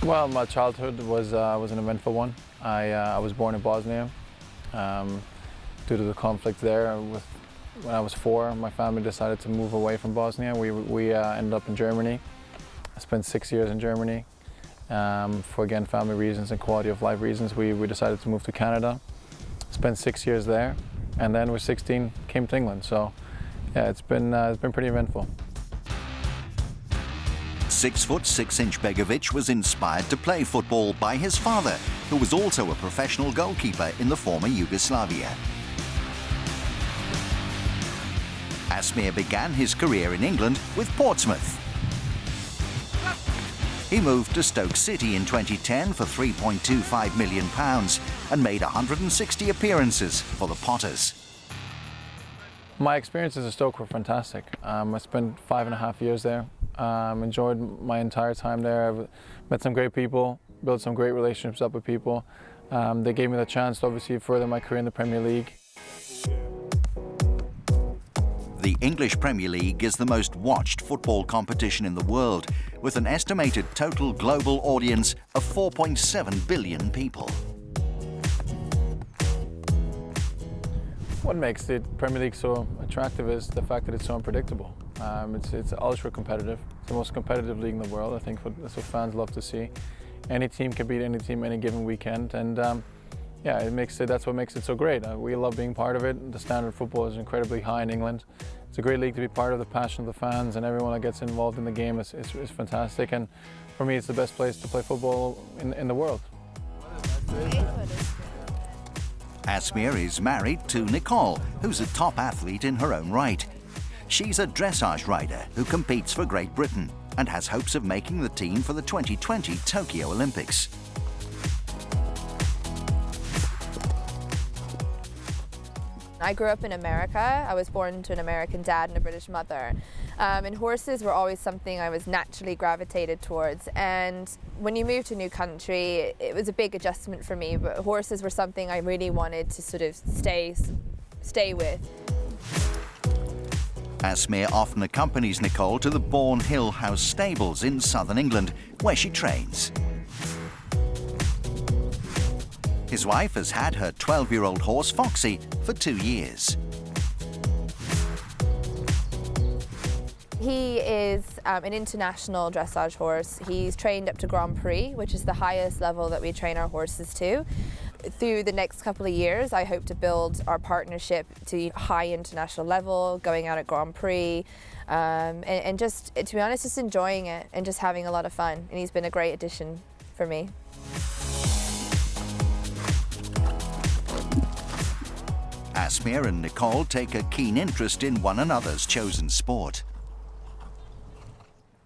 Well, my childhood was an eventful one. I was born in Bosnia. Due to the conflict there, when I was 4, my family decided to move away from Bosnia. We ended up in Germany. I spent 6 years in Germany. For again family reasons and quality of life reasons, we decided to move to Canada. Spent 6 years there, and then with 16 came to England. So yeah, it's been pretty eventful. 6'6" Begović was inspired to play football by his father, who was also a professional goalkeeper in the former Yugoslavia. Asmir began his career in England with Portsmouth. He moved to Stoke City in 2010 for £3.25 million and made 160 appearances for the Potters. My experiences at Stoke were fantastic. I spent 5.5 years there. Enjoyed my entire time there. I've met some great people, built some great relationships up with people. They gave me the chance to obviously further my career in the Premier League. The English Premier League is the most watched football competition in the world, with an estimated total global audience of 4.7 billion people. What makes the Premier League so attractive is the fact that it's so unpredictable. It's ultra competitive. It's the most competitive league in the world. I think that's what fans love to see. Any team can beat any team any given weekend, and yeah, that's what makes it so great. We love being part of it. The standard of football is incredibly high in England. It's a great league to be part of. The passion of the fans and everyone that gets involved in the game is fantastic. And for me, it's the best place to play football in the world. Asmir is married to Nicolle, who's a top athlete in her own right. She's a dressage rider who competes for Great Britain and has hopes of making the team for the 2020 Tokyo Olympics. I grew up in America. I was born to an American dad and a British mother. And horses were always something I was naturally gravitated towards. And when you move to a new country, it was a big adjustment for me, but horses were something I really wanted to sort of stay with. Asmir often accompanies Nicolle to the Bourne Hill House stables in southern England, where she trains. His wife has had her 12-year-old horse, Foxy, for 2 years. He is an international dressage horse. He's trained up to Grand Prix, which is the highest level that we train our horses to. Through the next couple of years, I hope to build our partnership to high international level, going out at Grand Prix, and just, to be honest, just enjoying it and just having a lot of fun. And he's been a great addition for me. Asmir and Nicolle take a keen interest in one another's chosen sport.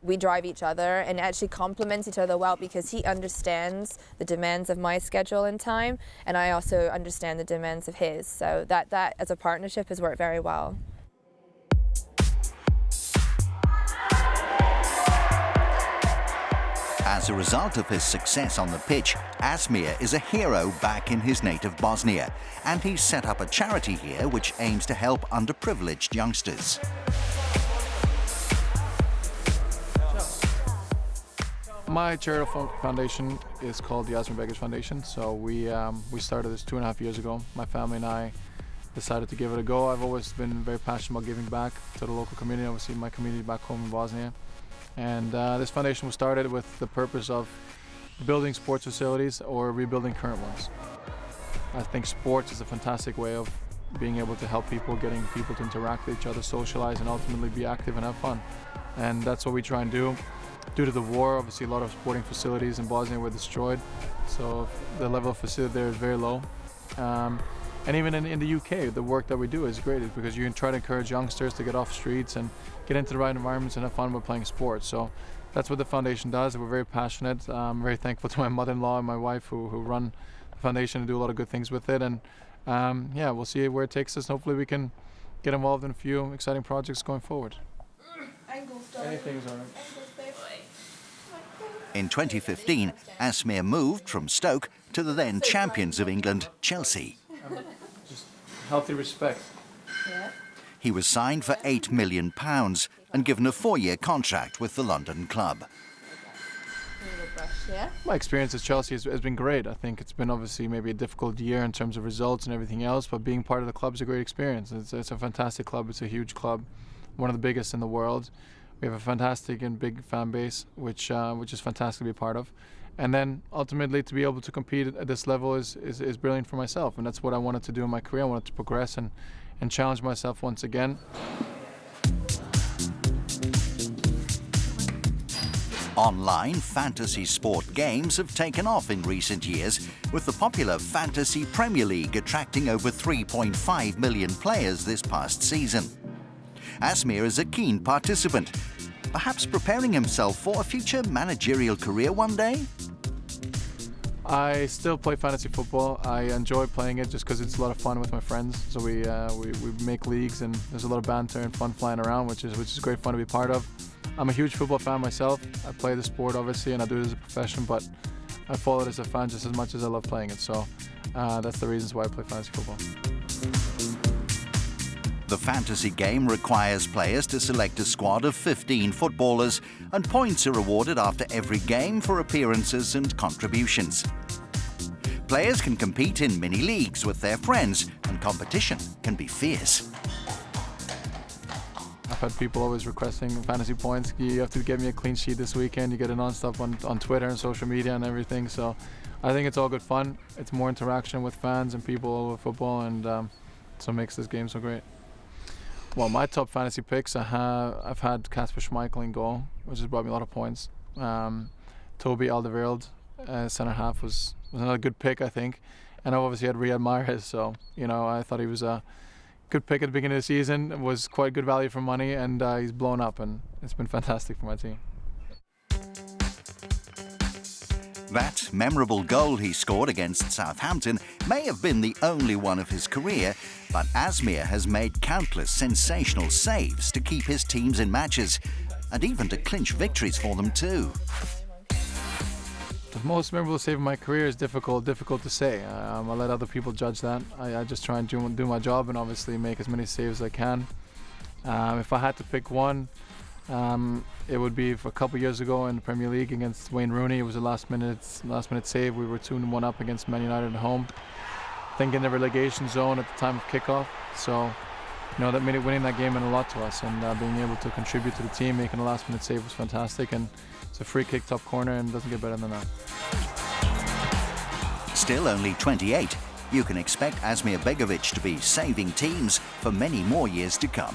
We drive each other and actually complement each other well, because he understands the demands of my schedule and time, and I also understand the demands of his. So that as a partnership has worked very well. As a result of his success on the pitch, Asmir is a hero back in his native Bosnia, and he's set up a charity here which aims to help underprivileged youngsters. My charitable foundation is called the Asmir Begovic Foundation. So we started this 2.5 years ago. My family and I decided to give it a go. I've always been very passionate about giving back to the local community, obviously my community back home in Bosnia. And this foundation was started with the purpose of building sports facilities or rebuilding current ones. I think sports is a fantastic way of being able to help people, getting people to interact with each other, socialize, and ultimately be active and have fun. And that's what we try and do. Due to the war, obviously a lot of sporting facilities in Bosnia were destroyed, so the level of facility there is very low. And even in the UK, the work that we do is great, because you can try to encourage youngsters to get off streets and get into the right environments and have fun with playing sports. So that's what the foundation does. We're very passionate. I'm very thankful to my mother-in-law and my wife who run the foundation and do a lot of good things with it. And yeah, we'll see where it takes us. Hopefully we can get involved in a few exciting projects going forward. Anything's all right. In 2015, Asmir moved from Stoke to the then champions of England, Chelsea. Just healthy respect. Yeah. He was signed for £8 million and given a 4-year contract with the London club. My experience at Chelsea has been great. I think it's been obviously maybe a difficult year in terms of results and everything else, but being part of the club is a great experience. It's a fantastic club. It's a huge club, one of the biggest in the world. We have a fantastic and big fan base, which is fantastic to be a part of. And then ultimately to be able to compete at this level is brilliant for myself, and that's what I wanted to do in my career. I wanted to progress and challenge myself once again. Online fantasy sport games have taken off in recent years, with the popular Fantasy Premier League attracting over 3.5 million players this past season. Asmir is a keen participant, perhaps preparing himself for a future managerial career one day? I still play fantasy football. I enjoy playing it just because it's a lot of fun with my friends. So we make leagues and there's a lot of banter and fun flying around, which is great fun to be part of. I'm a huge football fan myself. I play the sport obviously and I do it as a profession, but I follow it as a fan just as much as I love playing it. So that's the reasons why I play fantasy football. The fantasy game requires players to select a squad of 15 footballers, and points are awarded after every game for appearances and contributions. Players can compete in mini-leagues with their friends, and competition can be fierce. I've had people always requesting fantasy points. You have to get me a clean sheet this weekend. You get it non-stop on Twitter and social media and everything. So I think it's all good fun. It's more interaction with fans and people over football, and so it makes this game so great. Well, my top fantasy picks, I've had Kasper Schmeichel in goal, which has brought me a lot of points. Toby Alderweireld, centre half, was another good pick, I think. And I've obviously had Riyad Mahrez, so I thought he was a good pick at the beginning of the season. It was quite good value for money, and he's blown up, and it's been fantastic for my team. That memorable goal he scored against Southampton may have been the only one of his career, but Asmir has made countless sensational saves to keep his teams in matches, and even to clinch victories for them too. The most memorable save of my career is difficult to say. I'll let other people judge that. I just try and do my job and obviously make as many saves as I can. If I had to pick one, it would be for a couple of years ago in the Premier League against Wayne Rooney. It was a last minute save. We were 2-1 up against Man United at home. I think in the relegation zone at the time of kickoff. So, that winning that game meant a lot to us, and being able to contribute to the team, making a last minute save was fantastic. And it's a free kick top corner, and it doesn't get better than that. Still only 28, you can expect Asmir Begovic to be saving teams for many more years to come.